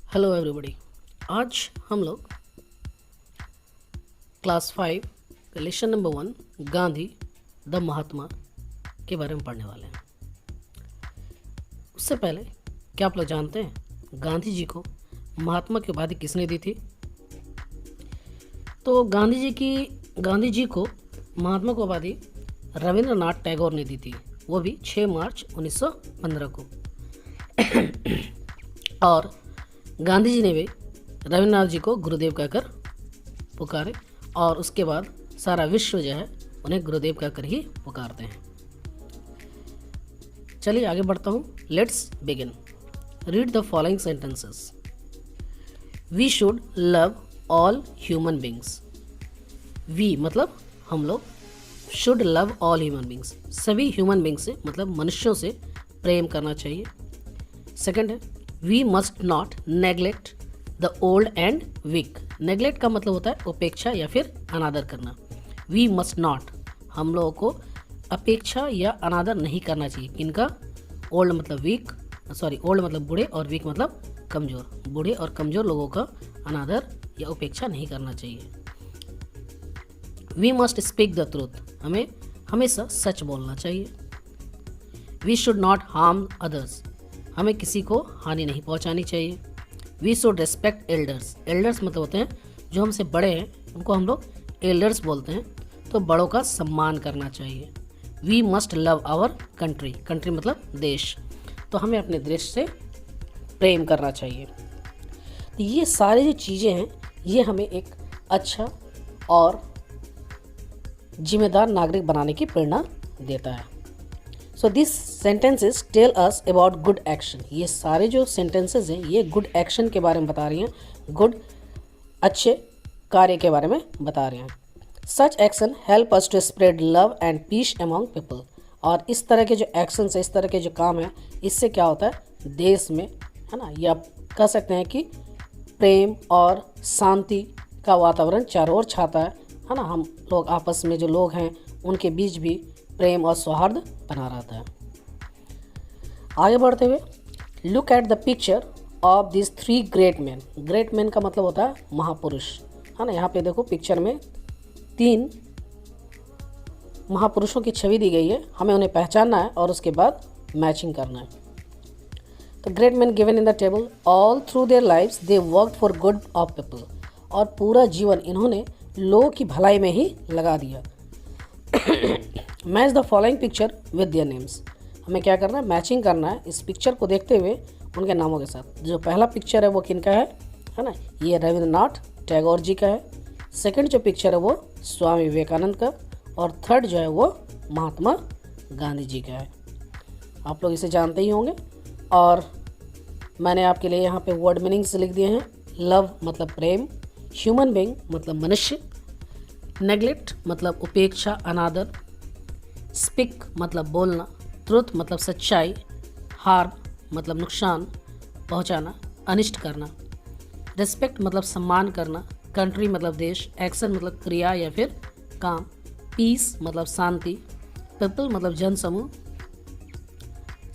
Hello everybody. आज हम लोग क्लास 5 का लेसन नंबर 1 गांधी द महात्मा के बारे में पढ़ने वाले हैं। उससे पहले क्या आप लोग जानते हैं गांधी जी को महात्मा की उपाधि किसने दी थी? तो गांधी जी को महात्मा की उपाधि रविंद्रनाथ टैगोर ने दी थी, वो भी 6 मार्च 1915 को। और गांधी जी ने भी रविन्द्रनाथ जी को गुरुदेव कहकर पुकारे और उसके बाद सारा विश्व जो है उन्हें गुरुदेव कहकर ही पुकारते हैं। चलिए आगे बढ़ता हूँ। Let's begin. Read the following sentences. We should love all human beings. We मतलब हम लोग, should love all human beings सभी ह्यूमन बींग्स से मतलब मनुष्यों से प्रेम करना चाहिए। सेकंड है we must not neglect the old and weak. Neglect का मतलब होता है उपेक्षा या फिर अनादर करना। वी मस्ट नॉट हम लोगों को अपेक्षा या अनादर नहीं करना चाहिए। किनका? ओल्ड मतलब वीक, ओल्ड मतलब बूढ़े और वीक मतलब कमज़ोर। बूढ़े और कमज़ोर लोगों का अनादर या उपेक्षा नहीं करना चाहिए। We must speak the truth हमें हमेशा सच बोलना चाहिए। We should not harm others हमें किसी को हानि नहीं पहुंचानी चाहिए। We should respect elders. Elders मतलब होते हैं जो हमसे बड़े हैं, उनको हम लोग एल्डर्स बोलते हैं, तो बड़ों का सम्मान करना चाहिए। We must love our country. Country मतलब देश, तो हमें अपने देश से प्रेम करना चाहिए। तो ये सारी जो चीज़ें हैं ये हमें एक अच्छा और जिम्मेदार नागरिक बनाने की प्रेरणा देता है। So this sentences tell us about good action. ये सारे जो सेंटेंसेस हैं ये गुड एक्शन के बारे में बता रही हैं, गुड अच्छे कार्य के बारे में बता रहे हैं। Such action help us to spread love and peace among people. और इस तरह के जो एक्शन है, इस तरह के जो काम है, इससे क्या होता है देश में, है ना, या कह सकते हैं कि प्रेम और शांति का वातावरण चारों ओर छाता है ना। हम लोग आपस में जो लोग हैं उनके बीच भी प्रेम और सौहार्द बना रहता है। आगे बढ़ते हुए look at the picture of this 3 great man. Great man का मतलब होता है महापुरुष, है ना। यहाँ पे देखो पिक्चर में 3 महापुरुषों की छवि दी गई है, हमें उन्हें पहचानना है और उसके बाद मैचिंग करना है। तो great man given in the table all through their lives they worked for good of people. और पूरा जीवन इन्होंने लोगों की भलाई में ही लगा दिया। Match the following picture with their names. हमें क्या करना है, मैचिंग करना है इस पिक्चर को देखते हुए उनके नामों के साथ। जो पहला पिक्चर है वो किनका है ना, ये रविंद्रनाथ टैगोर जी का है। सेकंड जो पिक्चर है वो स्वामी विवेकानंद का, और थर्ड जो है वो महात्मा गांधी जी का है। आप लोग इसे जानते ही होंगे। और मैंने आपके लिए यहाँ पे वर्ड मीनिंग्स लिख दिए हैं। लव मतलब प्रेम, ह्यूमन बीइंग मतलब मनुष्य, नेग्लेक्ट मतलब उपेक्षा अनादर, स्पीक मतलब बोलना, ट्रुथ मतलब सच्चाई, हार्म मतलब नुकसान पहुंचाना, अनिष्ट करना, रिस्पेक्ट मतलब सम्मान करना, कंट्री मतलब देश, एक्शन मतलब क्रिया या फिर काम, पीस मतलब शांति, पीपल मतलब जनसमूह,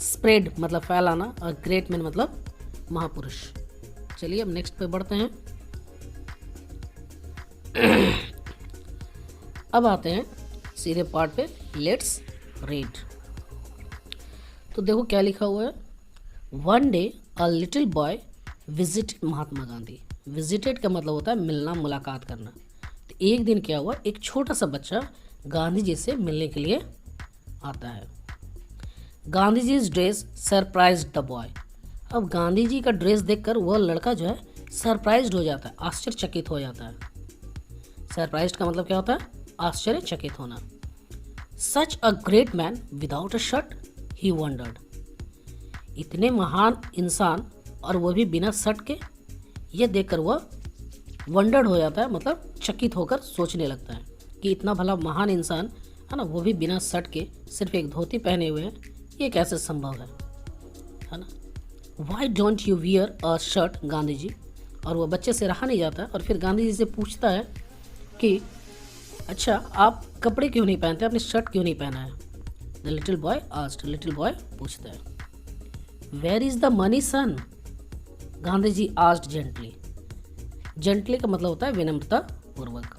स्प्रेड मतलब फैलाना, और ग्रेट मैन मतलब महापुरुष। चलिए अब नेक्स्ट पे बढ़ते हैं। अब आते हैं सीधे पार्ट पे। Let's read. तो देखो क्या लिखा हुआ है। One day a little boy visited Mahatma Gandhi. Visited का मतलब होता है मिलना, मुलाकात करना। तो एक दिन क्या हुआ, एक छोटा सा बच्चा गांधी जी से मिलने के लिए आता है। Gandhi ji dress surprised the boy. अब गांधी जी का ड्रेस देखकर वह लड़का जो है सरप्राइज्ड हो जाता है, आश्चर्यचकित हो जाता है। सरप्राइज्ड का मतलब क्या होता है, आश्चर्यचकित होना। Such a great man without a shirt he wondered. इतने महान इंसान और वो भी बिना शर्ट के, ये देखकर वह वंडर्ड हो जाता है, मतलब चकित होकर सोचने लगता है कि इतना भला महान इंसान है ना, वो भी बिना शर्ट के सिर्फ एक धोती पहने हुए हैं, ये कैसे संभव है ना। Why don't you wear a shirt Gandhi ji. और वो बच्चे से रहा नहीं जाता और फिर गांधी जी से पूछता है कि अच्छा आप कपड़े क्यों नहीं पहनते, आपने शर्ट क्यों नहीं पहना है। The little boy asked. Little boy पूछता है where is the money son. Gandhi ji asked gently. Gently का मतलब होता है विनम्रता पूर्वक।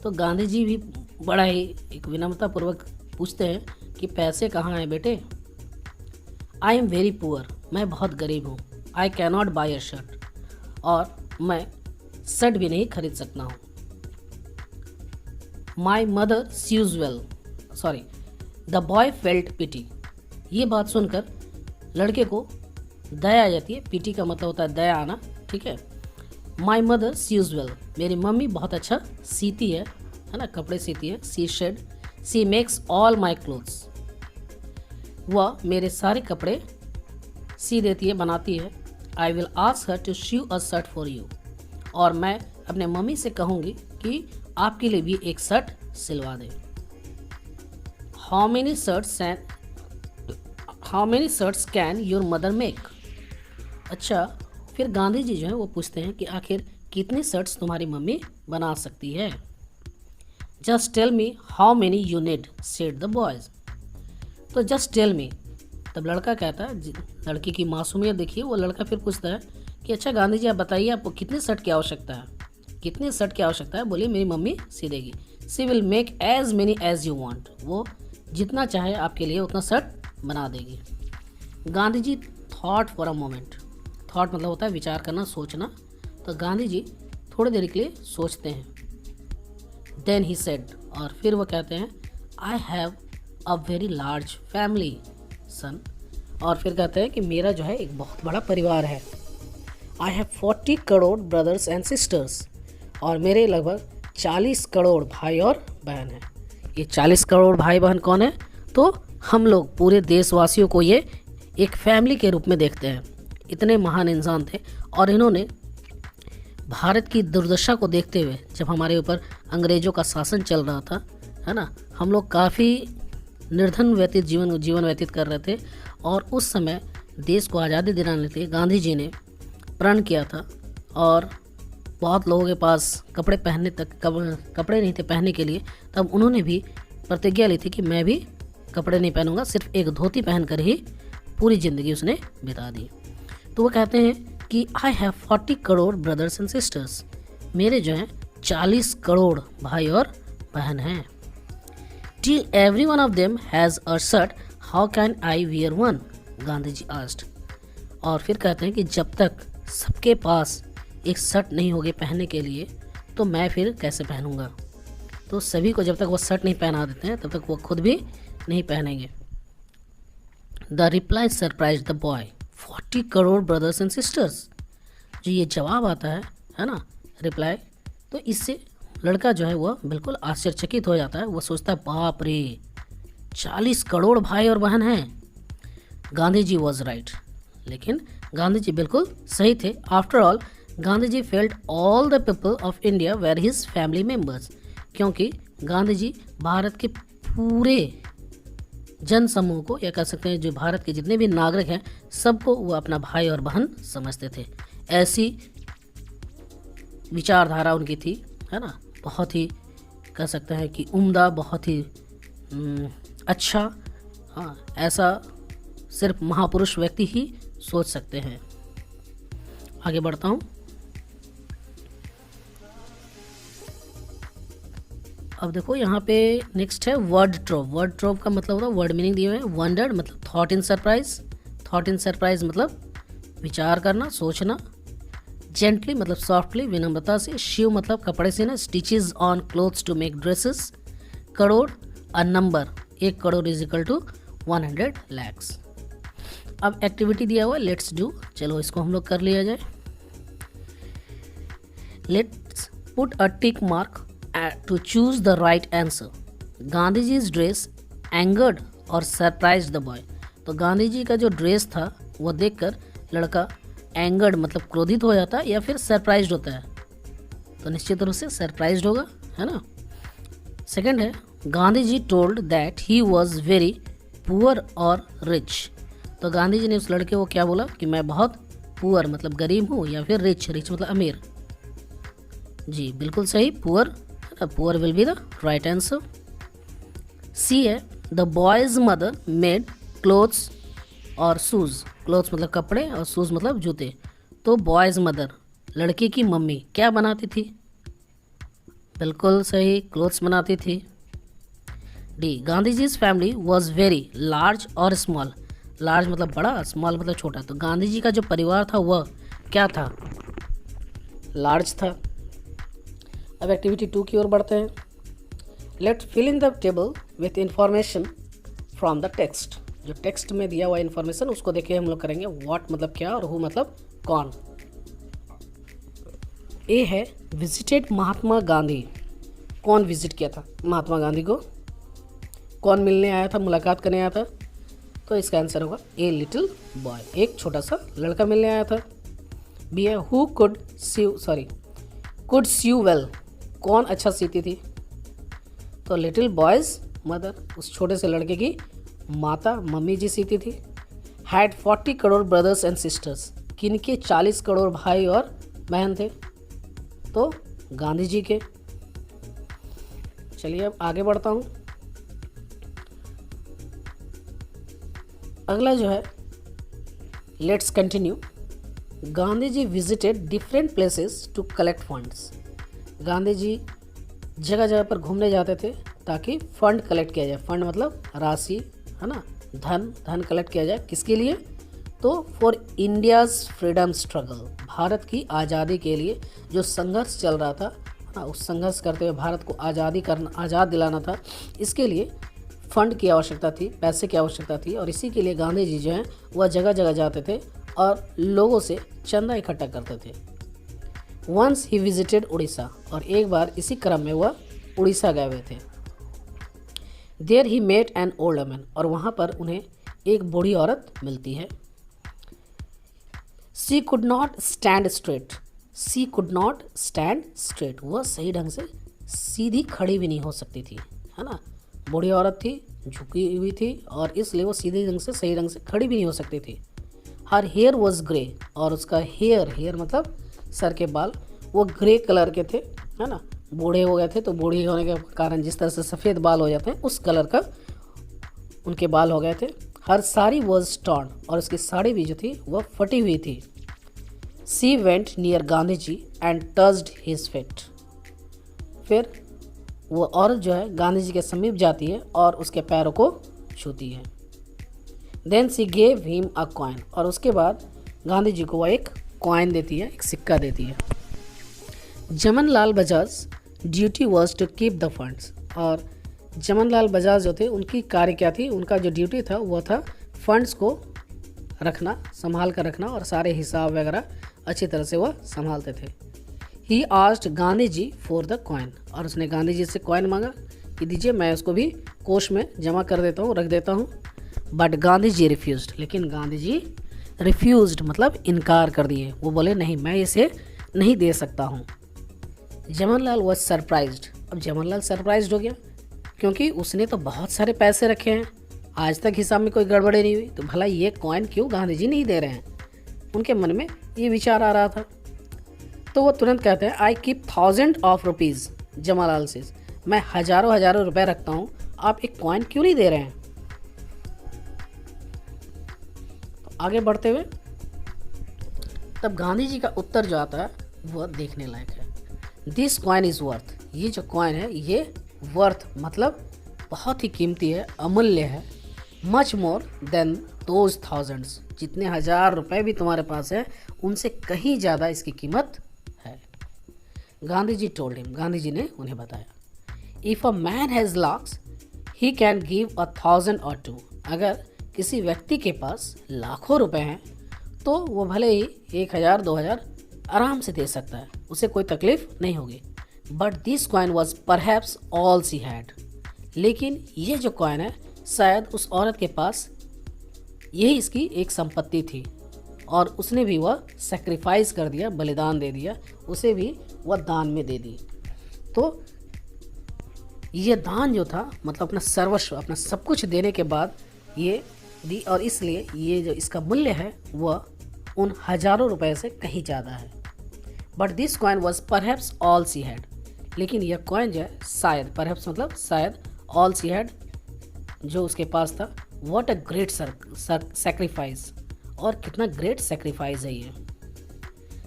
तो गांधी जी भी बड़ा ही एक विनम्रता पूर्वक पूछते हैं कि पैसे कहाँ हैं बेटे। आई एम वेरी पुअर, मैं बहुत गरीब हूँ। I can not buy a shirt, और मैं शर्ट भी नहीं खरीद सकता हूँ। My mother seize well, sorry, the boy felt pity. ये बात सुनकर लड़के को दया आ जाती है। पीटी का मतलब होता है दया आना, ठीक है। माई मदर सीज वेल, मेरी मम्मी बहुत अच्छा सीती है ना, कपड़े सीती है। She sewed, she makes all my clothes, वह मेरे सारे कपड़े सी देती है, बनाती है। I will ask her to sew a shirt for you, और मैं अपने मम्मी से कहूँगी कि आपके लिए भी एक शर्ट सिलवा दे। How many shirts can your mother make. अच्छा, फिर गांधी जी जो है वो पूछते हैं कि आखिर कितनी शर्ट्स तुम्हारी मम्मी बना सकती है। Just tell me how many you need, said the boys. तो जस्ट टेल मी, तब लड़का कहता है, लड़की की मासूमियत देखिए, वो लड़का फिर पूछता है कि अच्छा गांधी जी आप बताइए आपको कितने शर्ट की आवश्यकता है, कितने शर्ट की आवश्यकता है। बोलिए मेरी मम्मी सी देगी। She will make as many as you want, वो जितना चाहे आपके लिए उतना शर्ट बना देगी। Gandhi ji thought for a moment, thought मतलब होता है विचार करना, सोचना। तो गांधी जी थोड़ी देर के लिए सोचते हैं। देन ही सेड, और फिर वो कहते हैं, I have a very large family son, और फिर कहते हैं कि मेरा जो है एक बहुत बड़ा परिवार है। आई have 40 crore brothers and sisters, और मेरे लगभग 40 करोड़ भाई और बहन हैं। ये 40 करोड़ भाई बहन कौन है? तो हम लोग पूरे देशवासियों को ये एक फैमिली के रूप में देखते हैं। इतने महान इंसान थे, और इन्होंने भारत की दुर्दशा को देखते हुए, जब हमारे ऊपर अंग्रेज़ों का शासन चल रहा था, है ना, हम लोग काफ़ी निर्धन व्यतीत जीवन व्यतीत कर रहे थे, और उस समय देश को आज़ादी दिलाने के लिए गांधी जी ने प्रण किया था। और बहुत लोगों के पास कपड़े नहीं थे पहनने के लिए, तब उन्होंने भी प्रतिज्ञा ली थी कि मैं भी कपड़े नहीं पहनूंगा, सिर्फ एक धोती पहनकर ही पूरी ज़िंदगी उसने बिता दी। तो वो कहते हैं कि I have 40 crore brothers and sisters, मेरे जो हैं 40 करोड़ भाई और बहन हैं। Till every one of them has a shirt, how can I wear one, Gandhi ji asked. और फिर कहते हैं कि जब तक सबके पास एक शर्ट नहीं होगी पहनने के लिए, तो मैं फिर कैसे पहनूंगा। तो सभी को जब तक वो शर्ट नहीं पहना देते हैं, तब तक वो खुद भी नहीं पहनेंगे। The reply surprise the boy, 40 crore brothers and sisters. जो ये जवाब आता है ना, रिप्लाई, तो इससे लड़का जो है वह बिल्कुल आश्चर्यचकित हो जाता है। वो सोचता है बाप रे, 40 करोड़ भाई और बहन हैं। गांधी जी वॉज राइट, लेकिन गांधी जी बिल्कुल सही थे। After all Gandhi ji felt all the people of India were his family members, क्योंकि गांधी जी भारत के पूरे जन समूह को, या कह सकते हैं जो भारत के जितने भी नागरिक हैं, सबको वो अपना भाई और बहन समझते थे। ऐसी विचारधारा उनकी थी, है ना, बहुत ही कह सकते हैं कि उम्दा, बहुत ही अच्छा। हाँ, ऐसा सिर्फ महापुरुष व्यक्ति ही सोच सकते हैं। आगे बढ़ता हूँ। अब देखो यहाँ पे नेक्स्ट है वर्ड ट्रोव। वर्ड ट्रोव का मतलब होता है, वर्ड मीनिंग दिए हुए हैं। वंडर्ड मतलब thought in surprise, thought in surprise मतलब विचार करना, सोचना। जेंटली मतलब सॉफ्टली, विनम्रता से। शिव मतलब कपड़े से ना, stitches on clothes to make dresses. Crore a number, 1 crore is equal to 100 lakhs। अब एक्टिविटी दिया हुआ है, लेट्स डू, चलो इसको हम लोग कर लिया जाए। Let's put a tick mark to choose the right answer. Gandhi ji dress angered और सरप्राइज द बॉय। तो गांधी जी का जो ड्रेस था वो देखकर लड़का एंगर्ड मतलब क्रोधित हो जाता है, या फिर सरप्राइज्ड होता है। तो निश्चित रूप से सरप्राइज्ड होगा, है ना। सेकंड है, Gandhi ji told that he was very poor और रिच। तो गांधी जी ने उस लड़के को क्या बोला कि मैं बहुत पुअर मतलब गरीब हूँ, या फिर रिच, रिच मतलब अमीर। जी बिल्कुल सही, poor, poor will be the right answer. C है, the boy's mother made clothes और शूज़। क्लोथ्स मतलब कपड़े और शूज़ मतलब जूते। तो बॉयज़ मदर, लड़के की मम्मी क्या बनाती थी? बिल्कुल सही, क्लोथ्स बनाती थी। D, Gandhi ji's family was very large और स्मॉल। लार्ज मतलब बड़ा, स्मॉल मतलब छोटा। तो गांधी जी का जो परिवार था वह क्या था? लार्ज था। अब एक्टिविटी 2 की ओर बढ़ते हैं। Let fill in the table with information from the text. जो टेक्स्ट में दिया हुआ इन्फॉर्मेशन उसको देखे हम लोग करेंगे। व्हाट मतलब क्या और हु मतलब कौन। ए है विजिटेड महात्मा गांधी। कौन विजिट किया था महात्मा गांधी को? कौन मिलने आया था, मुलाकात करने आया था? तो इसका आंसर होगा ए लिटिल बॉय, एक छोटा सा लड़का मिलने आया था। बी है हु कुड सीव वेल। कौन अच्छा सीती थी? तो लिटिल बॉयज मदर, उस छोटे से लड़के की माता मम्मी जी सीती थी। Had 40 crore brothers and sisters. किनके 40 करोड़ भाई और बहन थे? तो गांधी जी के। चलिए अब आगे बढ़ता हूँ। अगला जो है, let's continue. Gandhi ji visited different places to collect funds. Gandhi ji जगह जगह पर घूमने जाते थे ताकि फंड कलेक्ट किया जाए। फंड मतलब राशि, है ना, धन कलेक्ट किया जाए। किसके लिए? तो for India's freedom struggle, Bharat की आज़ादी के लिए जो संघर्ष चल रहा था, हाँ, उस संघर्ष करते हुए भारत को आज़ाद दिलाना था। इसके लिए फंड की आवश्यकता थी, पैसे की आवश्यकता थी। और इसी के लिए गांधी जी जो हैं वह जगह जगह जाते थे और लोगों से चंदा इकट्ठा करते थे। वंस ही विजिटेड उड़ीसा, और एक बार इसी क्रम में वह उड़ीसा गए हुए थे। There he met an old woman, और वहाँ पर उन्हें एक बूढ़ी औरत मिलती है। She could not stand straight. She could not stand straight, वह सही ढंग से सीधी खड़ी भी नहीं हो सकती थी, है ना। बूढ़ी औरत थी, झुकी हुई थी, और इसलिए वो सीधे ढंग से सही ढंग से खड़ी भी नहीं हो सकती थी। हर हेयर वॉज ग्रे, और उसका हेयर मतलब सर के बाल, वो ग्रे कलर के थे, है ना। बूढ़े हो गए थे तो बूढ़े होने के कारण जिस तरह से सफ़ेद बाल हो जाते हैं उस कलर का उनके बाल हो गए थे। हर साड़ी वॉज टॉर्न, और उसकी साड़ी भी जो थी वह फटी हुई थी। She went near Gandhi ji and touched his feet. फिर वो औरत जो है गांधी जी के समीप जाती है और उसके पैरों को छूती है। Then she gave him a coin, और उसके बाद गांधी जी को वह एक कॉइन देती है, एक सिक्का देती है। Jamnalal Bajaj duty was to keep the funds, और जमनलाल बजाज जो थे उनकी कार्य क्या थी? उनका जो ड्यूटी था वह था फंड्स को रखना, संभाल कर रखना, और सारे हिसाब वगैरह अच्छी तरह से वह संभालते थे। He asked Gandhi ji for the coin, और उसने गांधी जी से कॉइन मांगा कि दीजिए, मैं उसको भी कोष में जमा कर देता हूँ, रख देता हूँ। बट गांधी जी रिफ्यूज्ड, लेकिन गांधी जी रिफ्यूज्ड मतलब इनकार कर दिए। वो बोले नहीं, मैं इसे नहीं दे सकता हूँ। Jamnalal was surprised. अब जमनलाल सरप्राइज्ड हो गया क्योंकि उसने तो बहुत सारे पैसे रखे हैं, आज तक हिसाब में कोई गड़बड़ी नहीं हुई, तो भला ये कॉइन क्यों गांधी जी नहीं दे रहे हैं? उनके मन में ये विचार आ रहा था। तो वो तुरंत कहते हैं I keep 1000 of rupees. Jamnalal से, मैं हजारों रुपए रखता हूँ, आप एक कॉइन क्यों नहीं दे रहे हैं? तो आगे बढ़ते हुए तब गांधी जी का उत्तर जो आता है वह देखने लायक है। दिस कॉइन इज़ वर्थ, ये जो कॉइन है ये वर्थ मतलब बहुत ही कीमती है, अमूल्य है। Much more than those thousands, जितने 1000 रुपए भी तुम्हारे पास है उनसे कहीं ज़्यादा इसकी कीमत है। गांधी जी टोल्ड हिम, गांधी जी ने उन्हें बताया। If a man has lakhs he can give 1000 और 2। अगर किसी व्यक्ति के पास लाखों रुपए हैं तो वो भले ही 1000 2000 आराम से दे सकता है, उसे कोई तकलीफ नहीं होगी। But this coin was perhaps all she had, लेकिन ये जो कॉइन है शायद उस औरत के पास यही इसकी एक संपत्ति थी, और उसने भी वह सेक्रीफाइस कर दिया, बलिदान दे दिया, उसे भी वह दान में दे दी। तो ये दान जो था मतलब अपना सर्वस्व, अपना सब कुछ देने के बाद ये दी, और इसलिए ये जो इसका मूल्य है वह उन हजारों रुपए से कहीं ज़्यादा है। But this coin was perhaps all she had, लेकिन यह कॉइन जो है शायद, परहैप्स मतलब शायद, ऑल सी हैड जो उसके पास था। व्हाट अ ग्रेट सेक्रीफाइस, और कितना ग्रेट सेक्रीफाइस है ये।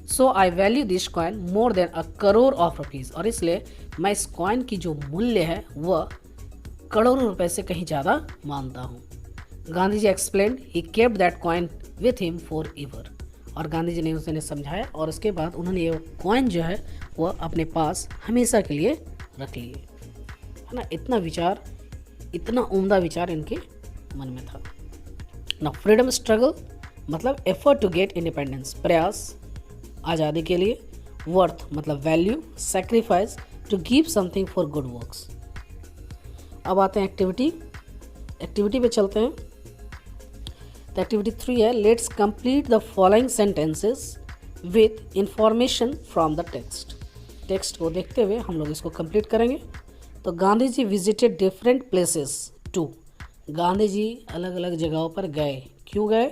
So I value this coin more than a crore of rupees, और इसलिए मैं इस कॉइन की जो मूल्य है वह करोड़ों रुपए से कहीं ज़्यादा मानता हूँ। Gandhi ji explain he kept that coin with him forever, और गांधी जी ने उसे समझाया और उसके बाद उन्होंने ये कॉइन जो है वह अपने पास हमेशा के लिए रख लिए, है ना। इतना विचार, इतना उम्दा विचार इनके मन में था ना। फ्रीडम स्ट्रगल मतलब एफर्ट टू गेट इंडिपेंडेंस, प्रयास आज़ादी के लिए। वर्थ मतलब value, sacrifice to give something for good works. अब आते हैं एक्टिविटी पे चलते हैं। तो एक्टिविटी 3 है let's complete the following sentences with information from the text को देखते हुए हम लोग इसको कंप्लीट करेंगे। तो Gandhi ji visited different places to, Gandhi ji अलग अलग जगहों पर गए, क्यों गए?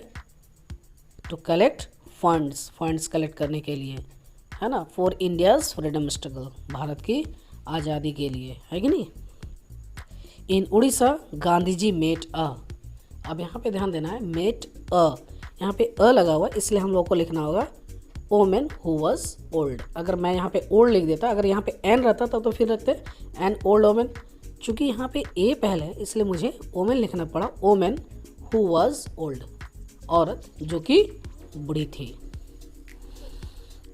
टू कलेक्ट फंड्स कलेक्ट करने के लिए, है ना, for India's freedom struggle, Bharat की आज़ादी के लिए, है कि नहीं। इन उड़ीसा गांधी जी मेट अ, अब यहाँ पे ध्यान देना है, मेट अ, यहाँ पे अ लगा हुआ है इसलिए हम लोग को लिखना होगा ओमेन हु वाज ओल्ड। अगर मैं यहाँ पे ओल्ड लिख देता, अगर यहाँ पे एन रहता तो फिर रखते एन ओल्ड ओमेन। चूँकि यहाँ पे ए पहले है इसलिए मुझे ओमेन लिखना पड़ा, ओमेन हु वाज ओल्ड, औरत जो कि बूढ़ी थी।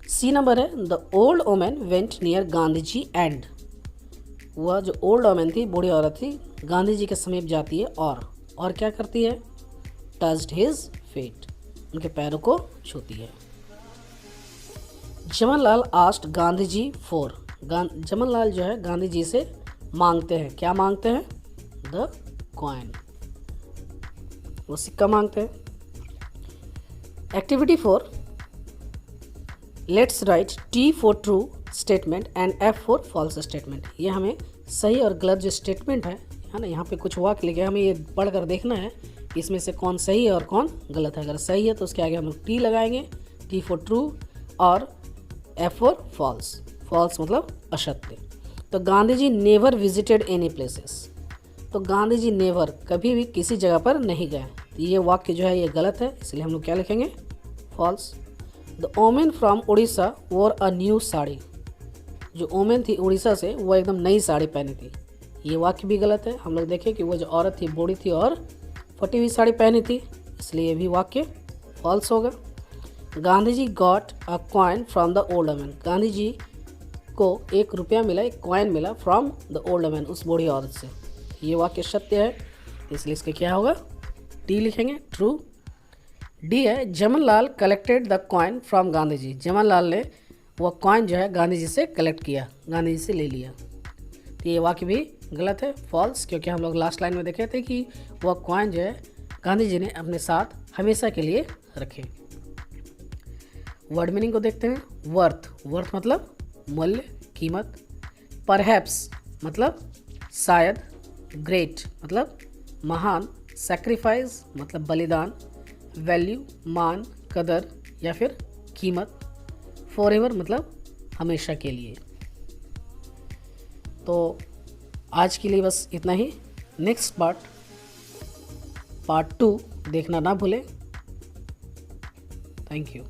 सी नंबर है the old woman went near Gandhi ji and, वह जो ओल्ड ओमेन थी, बूढ़ी औरत थी, गांधी जी के समीप जाती है और क्या करती है? टच्ड हिज फीट, उनके पैरों को छूती है। जमनलाल आस्क्ड गांधी जी फॉर, जमनलाल जो है गांधी जी से मांगते हैं, क्या मांगते हैं? द कॉइन, वो सिक्का मांगते हैं। Activity 4 let's write T for true statement and F for false statement. ये हमें सही और गलत जो स्टेटमेंट है ना, यहाँ पे कुछ वाक्य लिखे, हमें ये पढ़कर देखना है कि इसमें से कौन सही है और कौन गलत है। अगर सही है तो उसके आगे हम लोग टी लगाएंगे, टी फॉर ट्रू, और एफ फॉर फॉल्स, फॉल्स मतलब असत्य। तो गांधी जी नेवर विजिटेड एनी प्लेसेस, तो गांधी जी नेवर कभी भी किसी जगह पर नहीं गए, तो ये वाक्य जो है ये गलत है, इसलिए हम लोग क्या लिखेंगे? False. The woman from Orissa wore a new sari, जो ओमेन थी उड़ीसा से वो एकदम नई साड़ी पहनी थी, ये वाक्य भी गलत है। हम लोग देखें कि वो जो औरत थी बूढ़ी थी और फटी हुई साड़ी पहनी थी, इसलिए ये भी वाक्य फॉल्स होगा। Gandhi ji got a coin from the old woman, Gandhi ji को 1 रुपया मिला, एक कॉइन मिला फ्रॉम द ओल्ड वुमन, उस बूढ़ी औरत से, ये वाक्य सत्य है, इसलिए इसके क्या होगा? टी लिखेंगे, ट्रू। डी है Jamnalal collected the coin from Gandhi ji, Jamnalal ने वह कॉइन जो है गांधी जी से कलेक्ट किया, गांधी जी से ले लिया, तो ये वाक्य भी गलत है, फॉल्स, क्योंकि हम लोग लास्ट लाइन में देखे थे कि वह कॉइन जो है गांधी जी ने अपने साथ हमेशा के लिए रखे। वर्ड मीनिंग को देखते हैं। वर्थ मतलब मूल्य, कीमत। परहैप्स मतलब शायद। ग्रेट मतलब महान। सैक्रिफाइस मतलब बलिदान। वैल्यू मान, कदर या फिर कीमत। फॉरएवर मतलब हमेशा के लिए। तो आज के लिए बस इतना ही। नेक्स्ट पार्ट 2 देखना ना भूलें। Thank you.